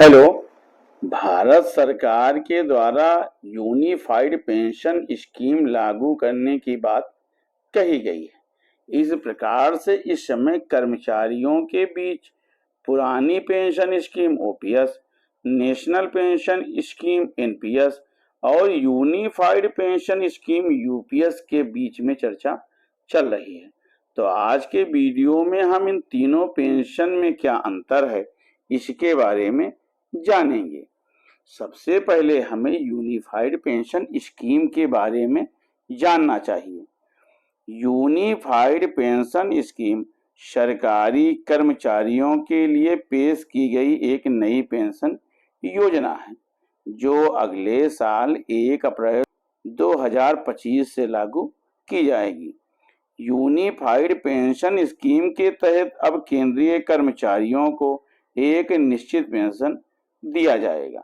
Hello. Bharat सरकार के द्वारा यूनिफाइड पेंशन स्कीम लागू करने की बात कही गई है। इस प्रकार से इस समय कर्मचारियों के बीच पुरानी pension scheme OPS, national pension scheme NPS और यूनिफाइड पेंशन स्कीम यूपीएस के बीच में चर्चा चल रही है। तो आज के वीडियो में हम इन तीनों पेंशन में क्या अंतर है इसके बारे में जानेंगे। सबसे पहले हमें यूनिफाइड पेंशन स्कीम के बारे में जानना चाहिए। यूनिफाइड पेंशन स्कीम सरकारी कर्मचारियों के लिए पेश की गई एक नई पेंशन योजना है जो अगले साल 1 अप्रैल 2025 से लागू की जाएगी। यूनिफाइड पेंशन स्कीम के तहत अब केंद्रीय कर्मचारियों को एक निश्चित पेंशन दिया जाएगा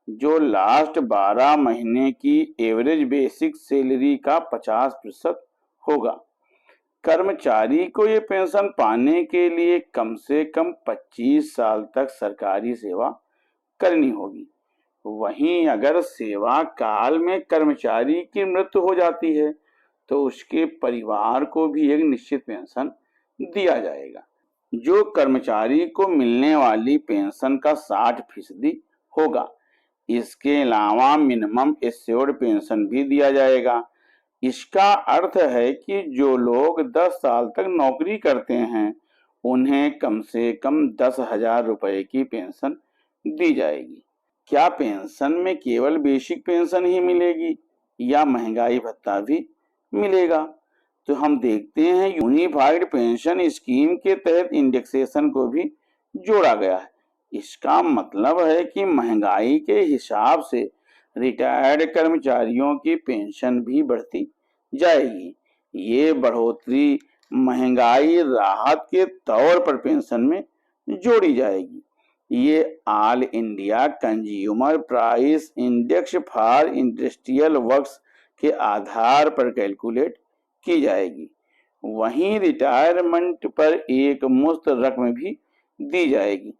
जो लास्ट 12 महीने की एवरेज बेसिक सैलरी का 50% होगा। कर्मचारी को ये पेंशन पाने के लिए कम से कम 25 साल तक सरकारी सेवा करनी होगी। वहीं अगर सेवा काल में कर्मचारी की मृत्यु हो जाती है तो उसके परिवार को भी एक निश्चित पेंशन दिया जाएगा जो कर्मचारी को मिलने वाली पेंशन का 60% होगा। इसके अलावा मिनिमम एश्योर्ड पेंशन भी दिया जाएगा। इसका अर्थ है कि जो लोग 10 साल तक नौकरी करते हैं उन्हें कम से कम 10,000 रुपए की पेंशन दी जाएगी। क्या पेंशन में केवल बेसिक पेंशन ही मिलेगी या महंगाई भत्ता भी मिलेगा? तो हम देखते हैं यूनिफाइड पेंशन स्कीम के तहत इंडेक्सेशन को भी जोड़ा गया है। इसका मतलब है कि महंगाई के हिसाब से रिटायर्ड कर्मचारियों की पेंशन भी बढ़ती जाएगी। ये बढ़ोतरी महंगाई राहत के तौर पर पेंशन में जोड़ी जाएगी। ये all India consumer price index for industrial works के आधार पर कैलकुलेट की जाएगी। वहीं रिटायरमेंट पर एक मुश्त रकम भी दी जाएगी।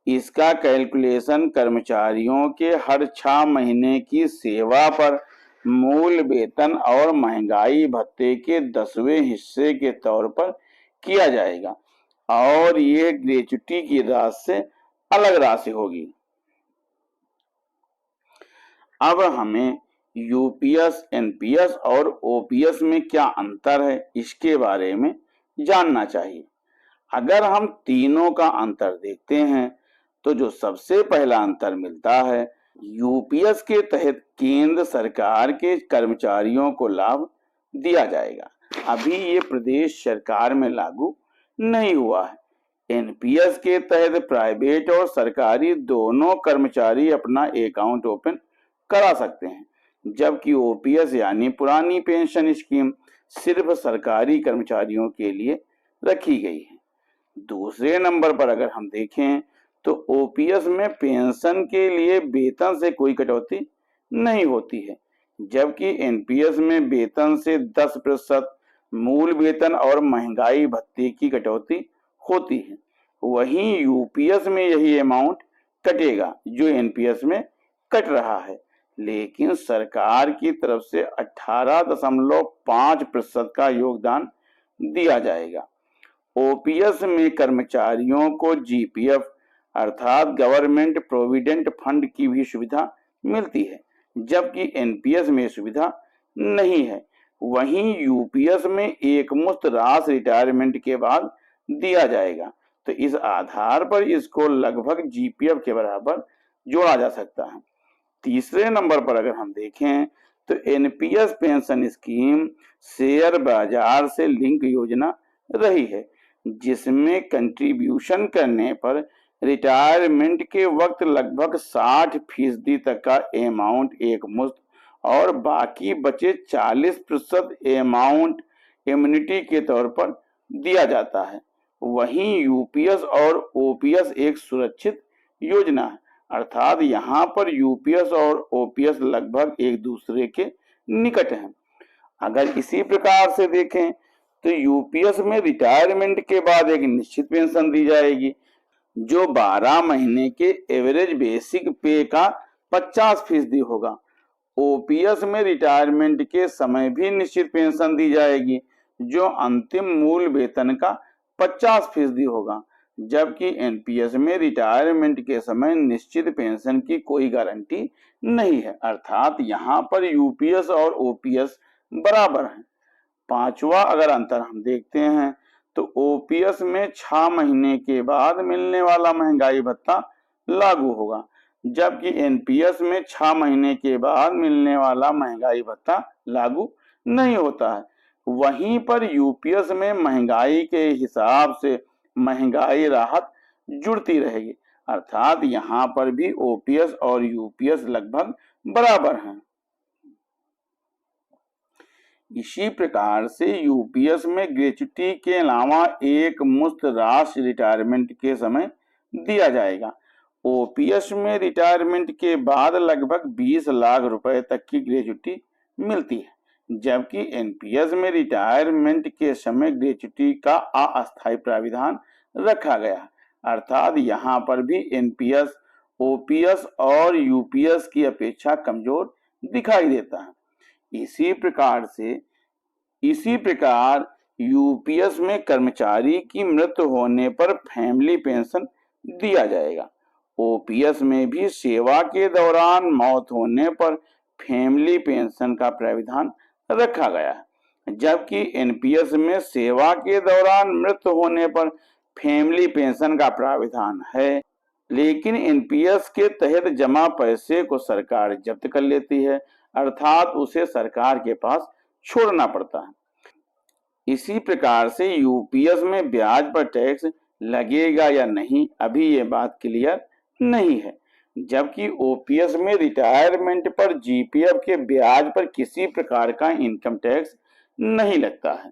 इसका कैलकुलेशन कर्मचारियों के हर 6 महीने की सेवा पर मूल वेतन और महंगाई भत्ते के 10वें हिस्से के तौर पर किया जाएगा और ये ग्रेच्युटी की राशि से अलग राशि होगी। अब हमें यूपीएस, एनपीएस और ओपीएस में क्या अंतर है इसके बारे में जानना चाहिए। अगर हम तीनों का अंतर देखते हैं तो जो सबसे पहला अंतर मिलता है, यूपीएस के तहत केंद्र सरकार के कर्मचारियों को लाभ दिया जाएगा। अभी ये प्रदेश सरकार में लागू नहीं हुआ है। एनपीएस के तहत प्राइवेट और सरकारी दोनों कर्मचारी अपना अकाउंट ओपन करा सकते हैं, जबकि ओपीएस यानी पुरानी पेंशन स्कीम सिर्फ सरकारी कर्मचारियों के लिए रखी गई है। दूसरे नंबर पर अगर हम देखें तो ओपीएस में पेंशन के लिए वेतन से कोई कटौती नहीं होती है, जबकि एनपीएस में वेतन से 10% मूल वेतन और महंगाई भत्ते की कटौती होती है। वहीं यूपीएस में यही अमाउंट कटेगा जो एनपीएस में कट रहा है, लेकिन सरकार की तरफ से 18.5% का योगदान दिया जाएगा। ओपीएस में कर्मचारियों को जीपीएफ अर्थात गवर्नमेंट प्रोविडेंट फंड की भी सुविधा मिलती है, जबकि एनपीएस में सुविधा नहीं है। वहीं यूपीएस में एक मुश्त राशि रिटायरमेंट के बाद दिया जाएगा, तो इस आधार पर इसको लगभग जीपीएफ के बराबर जोड़ा जा सकता है। तीसरे नंबर पर अगर हम देखें तो एनपीएस पेंशन स्कीम शेयर बाजार से लिंक योजना रही है, जिसमें कंट्रीब्यूशन करने पर रिटायरमेंट के वक्त लगभग 60% तक का अमाउंट एक मुश्त और बाकी बचे 40% अमाउंट इम्यूनिटी के तौर पर दिया जाता है। वहीं यूपीएस और ओपीएस एक सुरक्षित योजना है, अर्थात यहाँ पर यूपीएस और ओपीएस लगभग एक दूसरे के निकट हैं। अगर इसी प्रकार से देखें तो यूपीएस में रिटायरमेंट के बाद एक निश्चित पेंशन दी जाएगी, जो 12 महीने के एवरेज बेसिक पे का 50% होगा। ओपीएस में रिटायरमेंट के समय भी निश्चित पेंशन दी जाएगी, जो अंतिम मूल वेतन का 50% होगा, जबकि एनपीएस में रिटायरमेंट के समय निश्चित पेंशन की कोई गारंटी नहीं है। अर्थात यहाँ पर यूपीएस और ओपीएस बराबर हैं। पांचवा अगर अंतर हम देखते हैं तो ओपीएस में 6 महीने के बाद मिलने वाला महंगाई भत्ता लागू होगा, जबकि एनपीएस में 6 महीने के बाद मिलने वाला महंगाई भत्ता लागू नहीं होता है। वहीं पर यूपीएस में महंगाई के हिसाब से महंगाई राहत जुड़ती रहेगी। अर्थात यहाँ पर भी ओपीएस और यूपीएस लगभग बराबर हैं। इसी प्रकार से यूपीएस में ग्रेच्युटी के अलावा एक मुश्त राशि रिटायरमेंट के समय दिया जाएगा। ओपीएस में रिटायरमेंट के बाद लगभग 20 लाख रुपए तक की ग्रेच्युटी मिलती है, जबकि एनपीएस में रिटायरमेंट के समय ग्रेच्युटी का अस्थायी प्राविधान रखा गया है। अर्थात यहाँ पर भी एनपीएस ओपीएस और यूपीएस की अपेक्षा कमजोर दिखाई देता है। इसी प्रकार यूपीएस में कर्मचारी की मृत्यु होने पर फैमिली पेंशन दिया जाएगा। ओपीएस में भी सेवा के दौरान मौत होने पर फैमिली पेंशन का प्राविधान रखा गया है, जबकि एनपीएस में सेवा के दौरान मृत्यु होने पर फैमिली पेंशन का प्राविधान है, लेकिन एनपीएस के तहत जमा पैसे को सरकार जब्त कर लेती है, अर्थात उसे सरकार के पास छोड़ना पड़ता है। इसी प्रकार से यूपीएस में ब्याज पर टैक्स लगेगा या नहीं, अभी ये बात क्लियर नहीं है, जबकि ओपीएस में रिटायरमेंट पर जीपीएफ के ब्याज पर किसी प्रकार का इनकम टैक्स नहीं लगता है।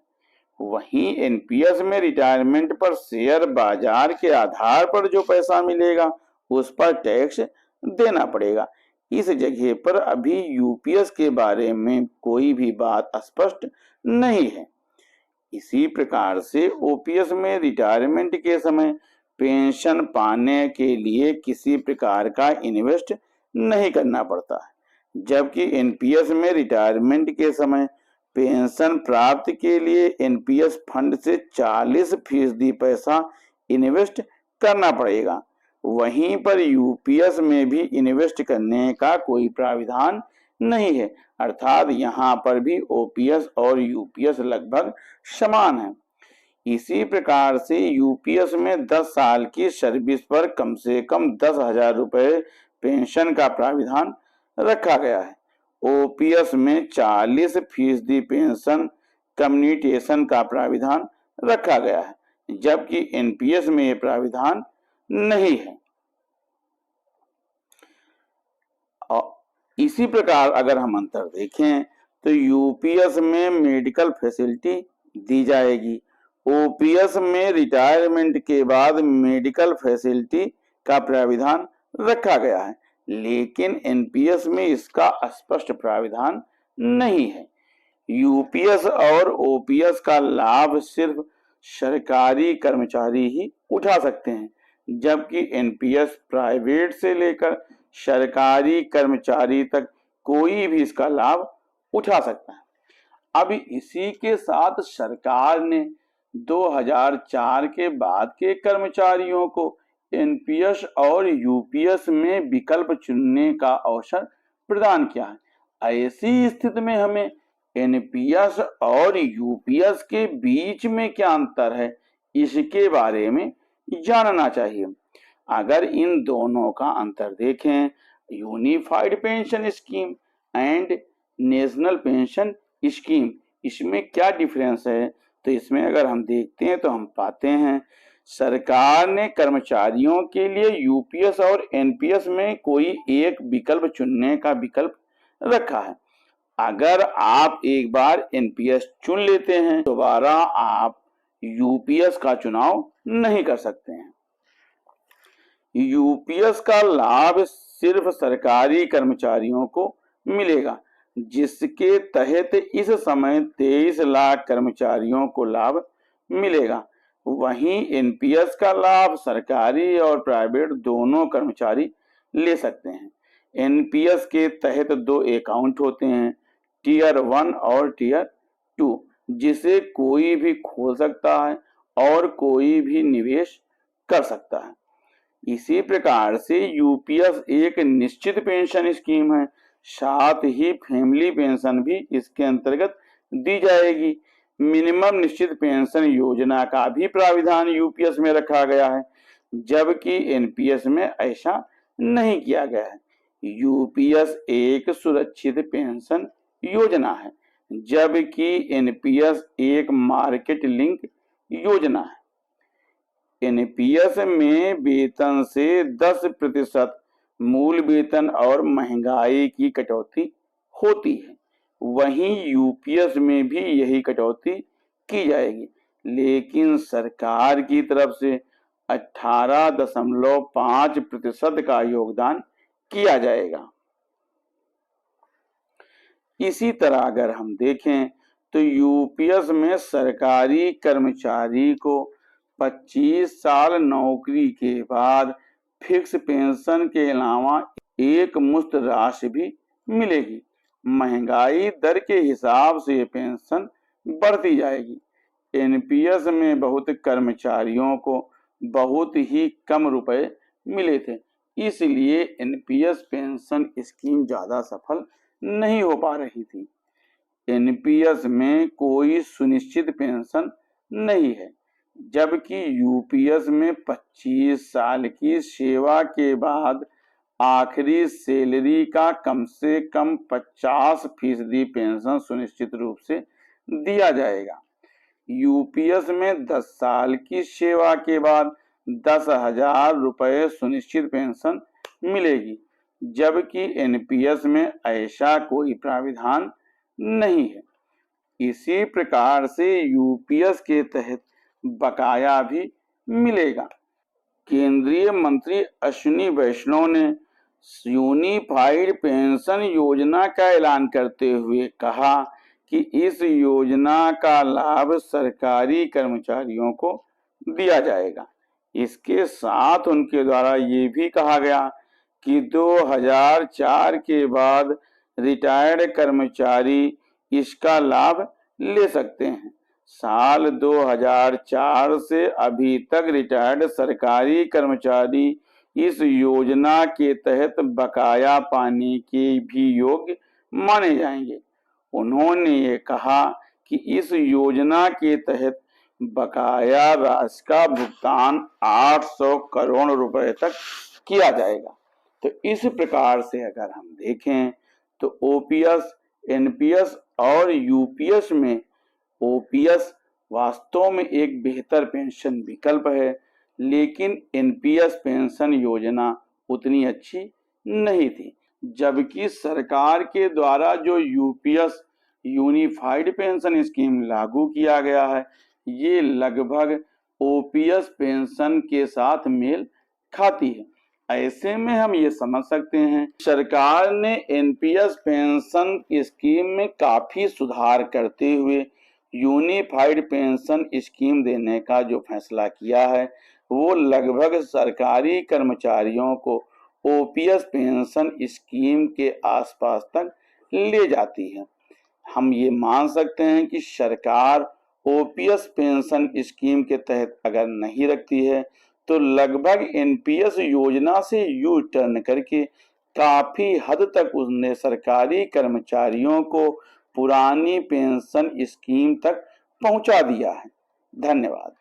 वहीं एनपीएस में रिटायरमेंट पर शेयर बाजार के आधार पर जो पैसा मिलेगा उस पर टैक्स देना पड़ेगा। इस जगह पर अभी यूपीएस के बारे में कोई भी बात स्पष्ट नहीं है। इसी प्रकार से ओपीएस में रिटायरमेंट के समय पेंशन पाने के लिए किसी प्रकार का इन्वेस्ट नहीं करना पड़ता है, जबकि एनपीएस में रिटायरमेंट के समय पेंशन प्राप्ति के लिए एनपीएस फंड से 40% पैसा इन्वेस्ट करना पड़ेगा। वहीं पर यूपीएस में भी इन्वेस्ट करने का कोई प्राविधान नहीं है, अर्थात यहाँ पर भी ओपीएस और यूपीएस लगभग समान है। इसी प्रकार से यूपीएस में 10 साल की सर्विस पर कम से कम 10,000 रुपए पेंशन का प्राविधान रखा गया है। ओपीएस में 40% पेंशन कम्युटेशन का प्राविधान रखा गया है, जबकि एनपीएस में यह प्राविधान नहीं है। इसी प्रकार अगर हम अंतर देखें तो यूपीएस में मेडिकल फैसिलिटी दी जाएगी। ओपीएस में रिटायरमेंट के बाद मेडिकल फैसिलिटी का प्राविधान रखा गया है, लेकिन एनपीएस में इसका स्पष्ट प्राविधान नहीं है। यूपीएस और ओपीएस का लाभ सिर्फ सरकारी कर्मचारी ही उठा सकते हैं, जबकि एनपीएस प्राइवेट से लेकर सरकारी कर्मचारी तक कोई भी इसका लाभ उठा सकता है। अब इसी के साथ सरकार ने 2004 के बाद के कर्मचारियों को एनपीएस और यूपीएस में विकल्प चुनने का अवसर प्रदान किया है। ऐसी स्थिति में हमें एनपीएस और यूपीएस के बीच में क्या अंतर है, इसके बारे में जानना चाहिए। अगर इन दोनों का अंतर देखें, unified pension scheme and national pension scheme, इसमें क्या डिफरेंस है, तो इसमें अगर हम देखते हैं तो हम पाते हैं सरकार ने कर्मचारियों के लिए यूपीएस और एनपीएस में कोई एक विकल्प चुनने का विकल्प रखा है। अगर आप एक बार एनपीएस चुन लेते हैं, दोबारा आप यूपीएस का चुनाव नहीं कर सकते हैं। यूपीएस का लाभ सिर्फ सरकारी कर्मचारियों को मिलेगा, जिसके तहत इस समय 23 लाख कर्मचारियों को लाभ मिलेगा, वहीं एनपीएस का लाभ सरकारी और प्राइवेट दोनों कर्मचारी ले सकते हैं। एनपीएस के तहत 2 अकाउंट होते हैं, टियर 1 और टियर 2, जिसे कोई भी खोल सकता है और कोई भी निवेश कर सकता है। इसी प्रकार से यूपीएस एक निश्चित पेंशन स्कीम है, साथ ही फैमिली पेंशन भी इसके अंतर्गत दी जाएगी। मिनिमम निश्चित पेंशन योजना का भी प्राविधान यूपीएस में रखा गया है, जबकि एनपीएस में ऐसा नहीं किया गया है। यूपीएस एक सुरक्षित पेंशन योजना है, जबकि एनपीएस एक मार्केट लिंक योजना है। एनपीएस में वेतन से 10% मूल वेतन और महंगाई की कटौती होती है। वहीं यूपीएस में भी यही कटौती की जाएगी, लेकिन सरकार की तरफ से 18.5% का योगदान किया जाएगा। इसी तरह अगर हम देखें तो यूपीएस में सरकारी कर्मचारी को 25 साल नौकरी के बाद फिक्स पेंशन के अलावा एक मुश्त राशि भी मिलेगी। महंगाई दर के हिसाब से पेंशन बढ़ती जाएगी। एनपीएस में बहुत कर्मचारियों को बहुत ही कम रुपए मिले थे, इसलिए एनपीएस पेंशन स्कीम ज्यादा सफल नहीं हो पा रही थी। एनपीएस में कोई सुनिश्चित पेंशन नहीं है, जबकि यूपीएस में 25 साल की सेवा के बाद आखिरी सैलरी का कम से कम 50% पेंशन सुनिश्चित रूप से दिया जाएगा। यूपीएस में 10 साल की सेवा के बाद 10,000 रुपए सुनिश्चित पेंशन मिलेगी, जबकि एनपीएस में ऐसा कोई प्राविधान नहीं है। इसी प्रकार से यूपीएस के तहत बकाया भी मिलेगा। केंद्रीय मंत्री अश्विनी वैष्णव ने यूनिफाइड पेंशन योजना का ऐलान करते हुए कहा कि इस योजना का लाभ सरकारी कर्मचारियों को दिया जाएगा। इसके साथ उनके द्वारा ये भी कहा गया कि 2004 के बाद रिटायर्ड कर्मचारी इसका लाभ ले सकते हैं। साल 2004 से अभी तक रिटायर्ड सरकारी कर्मचारी इस योजना के तहत बकाया पाने के भी योग्य माने जाएंगे। उन्होंने ये कहा कि इस योजना के तहत बकाया राशि का भुगतान 800 करोड़ रुपए तक किया जाएगा। तो इस प्रकार से अगर हम देखें तो ओपीएस, एनपीएस और यूपीएस में ओपीएस वास्तव में एक बेहतर पेंशन विकल्प है, लेकिन एनपीएस पेंशन योजना उतनी अच्छी नहीं थी। जबकि सरकार के द्वारा जो यूपीएस यूनिफाइड पेंशन स्कीम लागू किया गया है, ये लगभग ओपीएस पेंशन के साथ मेल खाती है। ऐसे में हम ये समझ सकते हैं सरकार ने एनपीएस पेंशन स्कीम में काफी सुधार करते हुए यूनिफाइड पेंशन स्कीम देने का जो फैसला किया है, वो लगभग सरकारी कर्मचारियों को ओपीएस पेंशन स्कीम के आसपास तक ले जाती है। हम ये मान सकते हैं कि सरकार ओपीएस पेंशन स्कीम के तहत अगर नहीं रखती है तो लगभग एनपीएस योजना से यू टर्न करके काफी हद तक उसने सरकारी कर्मचारियों को पुरानी पेंशन स्कीम तक पहुंचा दिया है। धन्यवाद।